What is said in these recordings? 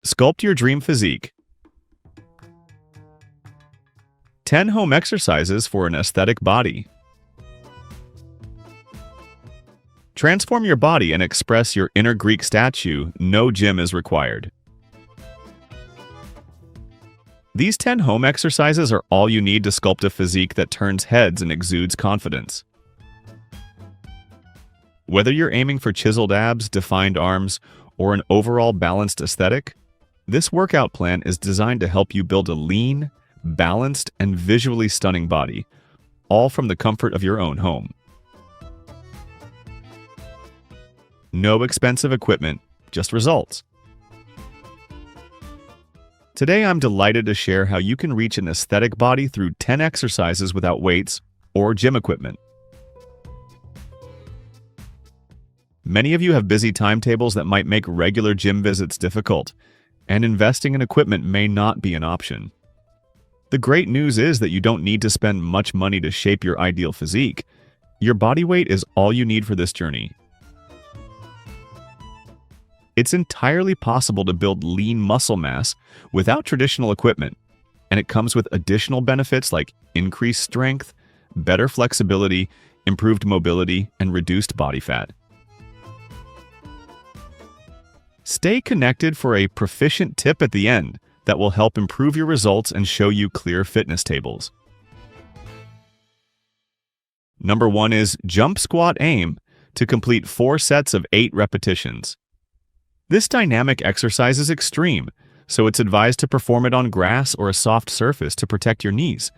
Sculpt your dream physique. 10 home exercises for an aesthetic body. Transform your body and express your inner Greek statue. No gym is required. These 10 home exercises are all you need to sculpt a physique that turns heads and exudes confidence. Whether you're aiming for chiseled abs, defined arms, or an overall balanced aesthetic, this workout plan is designed to help you build a lean, balanced, and visually stunning body, all from the comfort of your own home. No expensive equipment, just results. Today, I'm delighted to share how you can reach an aesthetic body through 10 exercises without weights or gym equipment. Many of you have busy timetables that might make regular gym visits difficult, and investing in equipment may not be an option. The great news is that you don't need to spend much money to shape your ideal physique. Your body weight is all you need for this journey. It's entirely possible to build lean muscle mass without traditional equipment, and it comes with additional benefits like increased strength, better flexibility, improved mobility, and reduced body fat. Stay connected for a proficient tip at the end that will help improve your results and show you clear fitness tables. Number 1 is jump squat aim to complete 4 sets of 8 repetitions. This dynamic exercise is extreme, so it's advised to perform it on grass or a soft surface to protect your knees.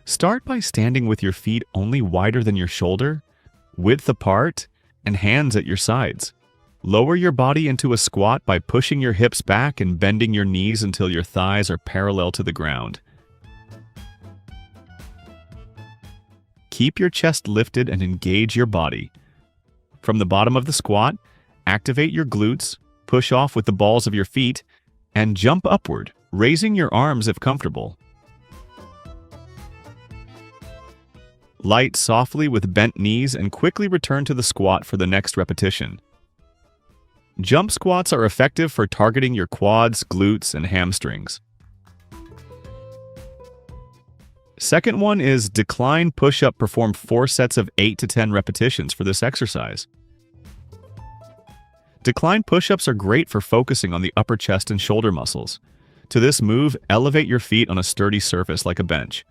Start by standing with your feet only wider than your shoulder, width apart, and hands at your sides. Lower your body into a squat by pushing your hips back and bending your knees until your thighs are parallel to the ground. Keep your chest lifted and engage your body. From the bottom of the squat, activate your glutes, push off with the balls of your feet, and jump upward, raising your arms if comfortable. Light softly with bent knees and quickly return to the squat for the next repetition. Jump squats are effective for targeting your quads, glutes, and hamstrings. Second one is decline push-up. Perform 4 sets of 8 to 10 repetitions for this exercise. Decline push-ups are great for focusing on the upper chest and shoulder muscles. To this move, elevate your feet on a sturdy surface like a bench.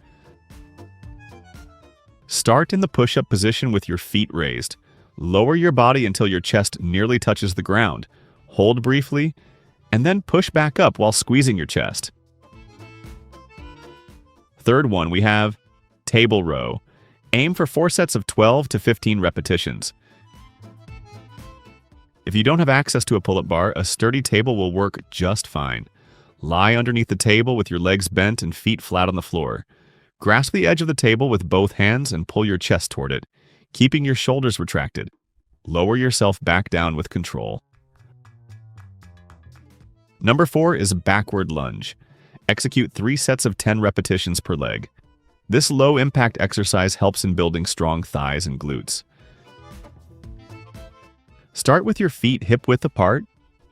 Start in the push-up position with your feet raised. Lower your body until your chest nearly touches the ground. Hold briefly, and then push back up while squeezing your chest. Third one, we have table row. Aim for 4 sets of 12 to 15 repetitions. If you don't have access to a pull-up bar, a sturdy table will work just fine. Lie underneath the table with your legs bent and feet flat on the floor. Grasp the edge of the table with both hands and pull your chest toward it, keeping your shoulders retracted. Lower yourself back down with control. Number 4 is backward lunge. Execute 3 sets of 10 repetitions per leg. This low-impact exercise helps in building strong thighs and glutes. Start with your feet hip-width apart,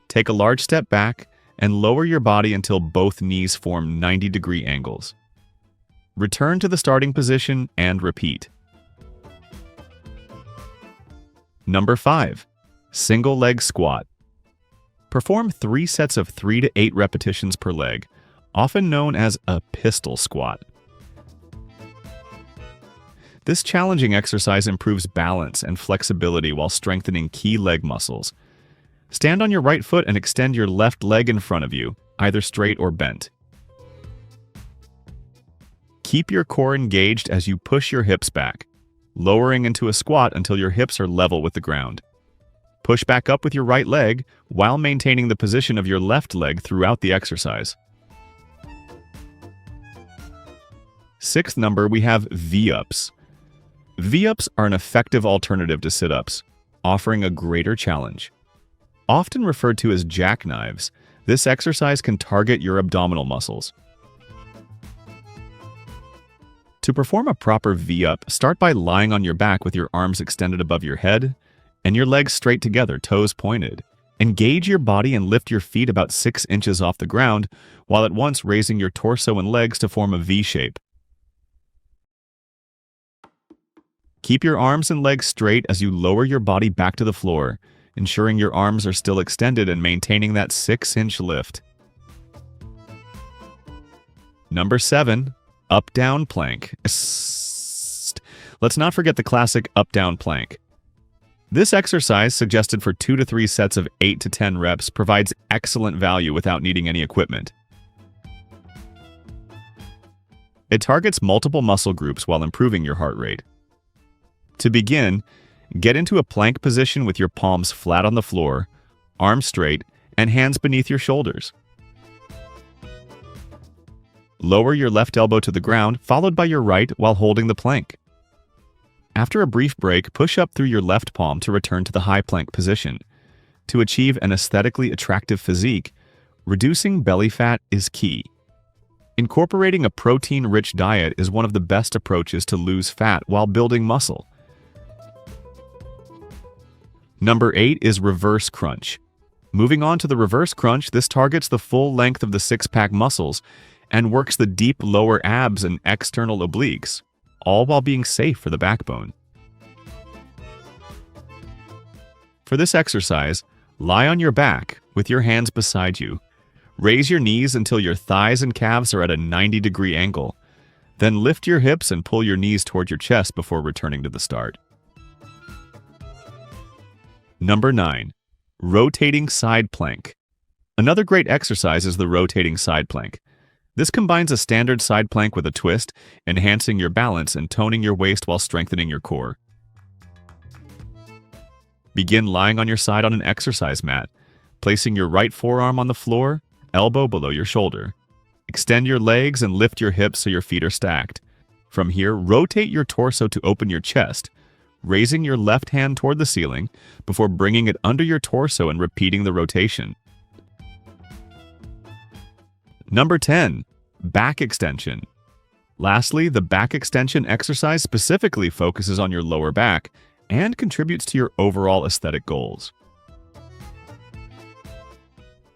take a large step back, and lower your body until both knees form 90-degree angles. Return to the starting position and repeat. Number 5. Single leg squat. Perform 3 sets of 3 to 8 repetitions per leg, often known as a pistol squat. This challenging exercise improves balance and flexibility while strengthening key leg muscles. Stand on your right foot and extend your left leg in front of you, either straight or bent. Keep your core engaged as you push your hips back, lowering into a squat until your hips are level with the ground. Push back up with your right leg while maintaining the position of your left leg throughout the exercise. Sixth number, we have V-ups. V-ups are an effective alternative to sit-ups, offering a greater challenge. Often referred to as jackknives, this exercise can target your abdominal muscles. To perform a proper V-up, start by lying on your back with your arms extended above your head and your legs straight together, toes pointed. Engage your body and lift your feet about 6 inches off the ground, while at once raising your torso and legs to form a V shape. Keep your arms and legs straight as you lower your body back to the floor, ensuring your arms are still extended and maintaining that 6-inch lift. Number 7. Up-down plank. Let's not forget the classic up-down plank. This exercise, suggested for 2 to 3 sets of 8 to 10 reps, provides excellent value without needing any equipment. It targets multiple muscle groups while improving your heart rate. To begin, get into a plank position with your palms flat on the floor, arms straight, and hands beneath your shoulders. Lower your left elbow to the ground, followed by your right while holding the plank. After a brief break, push up through your left palm to return to the high plank position. To achieve an aesthetically attractive physique, reducing belly fat is key. Incorporating a protein-rich diet is one of the best approaches to lose fat while building muscle. Number 8 is reverse crunch. Moving on to the reverse crunch, this targets the full length of the six-pack muscles and works the deep lower abs and external obliques, all while being safe for the backbone. For this exercise, lie on your back with your hands beside you. Raise your knees until your thighs and calves are at a 90-degree angle. Then lift your hips and pull your knees toward your chest before returning to the start. Number 9. Rotating side plank. Another great exercise is the rotating side plank. This combines a standard side plank with a twist, enhancing your balance and toning your waist while strengthening your core. Begin lying on your side on an exercise mat, placing your right forearm on the floor, elbow below your shoulder. Extend your legs and lift your hips so your feet are stacked. From here, rotate your torso to open your chest, raising your left hand toward the ceiling before bringing it under your torso and repeating the rotation. Number 10. Back extension. Lastly, the back extension exercise specifically focuses on your lower back and contributes to your overall aesthetic goals.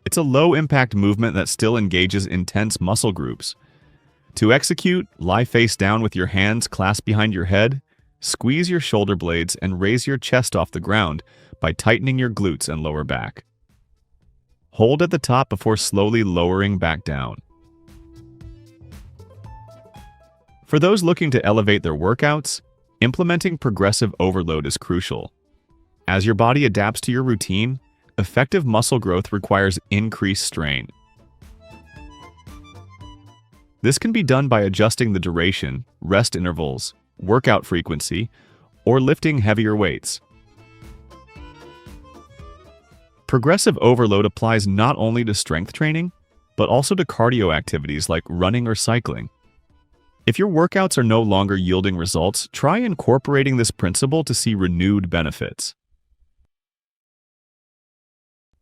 It's a low-impact movement that still engages intense muscle groups. To execute, lie face down with your hands clasped behind your head, squeeze your shoulder blades, and raise your chest off the ground by tightening your glutes and lower back. Hold at the top before slowly lowering back down. For those looking to elevate their workouts, implementing progressive overload is crucial. As your body adapts to your routine, effective muscle growth requires increased strain. This can be done by adjusting the duration, rest intervals, workout frequency, or lifting heavier weights. Progressive overload applies not only to strength training, but also to cardio activities like running or cycling. If your workouts are no longer yielding results, try incorporating this principle to see renewed benefits.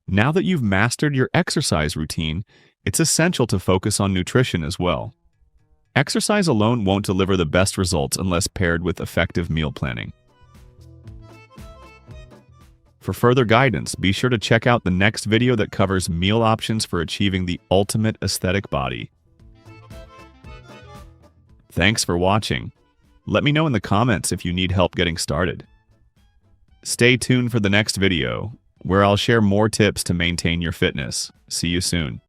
Now that you've mastered your exercise routine, it's essential to focus on nutrition as well. Exercise alone won't deliver the best results unless paired with effective meal planning. For further guidance, be sure to check out the next video that covers meal options for achieving the ultimate aesthetic body. Thanks for watching. Let me know in the comments if you need help getting started. Stay tuned for the next video, where I'll share more tips to maintain your fitness. See you soon.